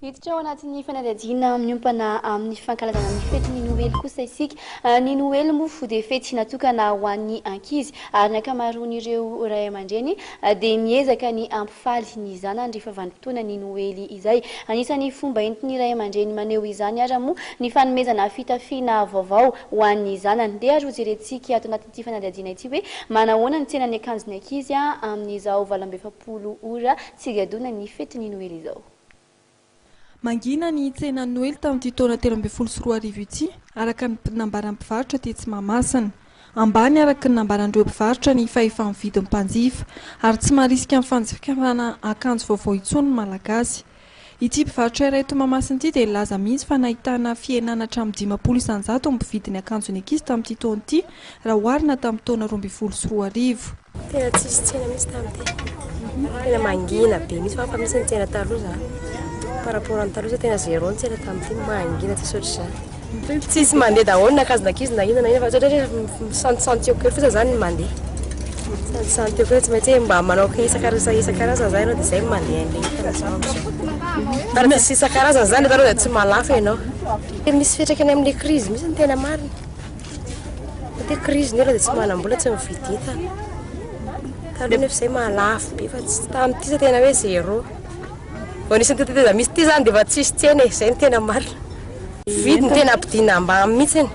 Hiditra ao anatin'ny fanadihadiana miompana amin'ny fankalazana ny fetin'ny Noely kosa isika. Ny Noely moa fo dia fety natokana ho an'ny ankizy ary ny ankamaroan'ireo ray aman-dreny dia miezaka ny ampifaly ny zanany rehefa vanim-potoana ny Noely izay. Anisan'ny fomba entin'ny ray aman-dreny maneho izany ary moa ny fanomezana fitafiana vaovao ho an'ny zanany. Dia azo jerentsika ato anatin'ity fanadihadiana ity hoe manahoana ny tsenan'ny akanjon'ny ankizy amin'izao 27 ora tsigadona ny fetin'ny Noely izao. Mangina ny tsena Noely tamin'ity taona 2024 ity araka ny nambaran'ny mpivarotra aty Mahamasina. Ambany araka ny nambarandreo mpivarotra ny fahefa-mividin'ny mpanjifa ary tsy maharisika amin'ny fanjifanana akanjo vaovao intsony ny malagasy. Ity mpivarotra iray eto Mahamasina ity dia laza mihitsy fa nahitana fihenana hatramin'ny 500 isanjato amin'ny mpividin'ny akanjon'ny ankizy tamin'ity taona ity raha oharina tamin'ny taona 2024. Tena tsisy tsena mihitsy tamin'ity. Tena mangina be mihitsy fa misy ny tsena taloha par rapport amin'ny taloha tena zéro ny tsena tamin'ity mangina tsisy ohatr'izany. Tsisy mandeha daholo na akanjona ankizy na inona na inona fa ohatra santisanty eo kely fotsiny zany ny mandeha. Santisanty eo kely tsy maintsy mba manao isan-karazany zany ianao dia izay mandeha an'ilay para tsisy isan-karazany zany taloha dia tsy malafa ianao. Misy fiantraikany amin'ilay crise misy ny tena marina. Dia crise ny ela dia tsy manam-bola tsy mividy entana. Taloha nefa izay malafa be fa tamin'ity tena hoe zéro. Anisany tena misy ity zany dia efa tsisy tsena izay ny tena marina. Vidy ny tena ampidiana ambany mihitsy.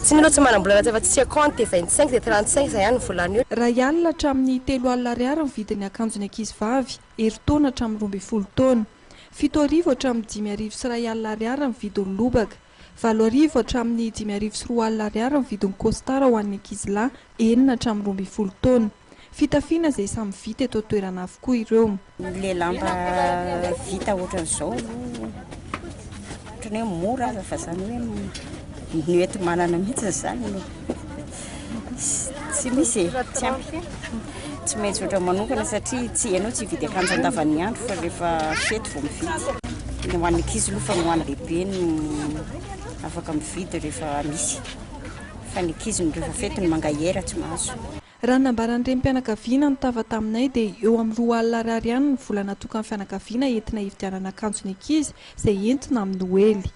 Tsy ny loatra tsy manam-bola efa tsy compte dia 25 dia 35 izay ihany ny volany eo. Ray alina hatramin'ny 3 alina ariary ny vidin'ny akanjon'ny ankizy vavy, herintaona hatramin'ny 12 taona, 7 arivo hatramin'ny 5 arivo sy 2 alina ariary ny vidin'ny lobaka, 4 arivo hatramin'ny 5 arivo sy 2 alina ariary ny vidin'ny costard ho an'ny ankizy lahy, 9 hatramin'ny 12 taona. Fitafiana izay samy vita eto toerana avokoa ireo. Le lamba vita ohatran'izao ohatrany hoe mora aza fa zany hoe ny ety manana mihitsy zany tsy misy tsy ampy tsy maintsy ohatra manokana satria tsy ianao tsy vidy akanjo andavany andro fa rehefa fety vao mividy. Ny ho an'ny ankizy aloha fa ny ho an'ny lehibe no afaka mividy rehefa misy fa ny ankizy rehefa fety ny mangahera tsy mahazo. Raha nambaran'ireny mpianakaviana no tava taminay dia eo amin'ny 2 alina ariary ihany ny vola natokana amin'ny fianakaviana entina hividianana akanjon'ny ankizy izay entina amin'ny Noely.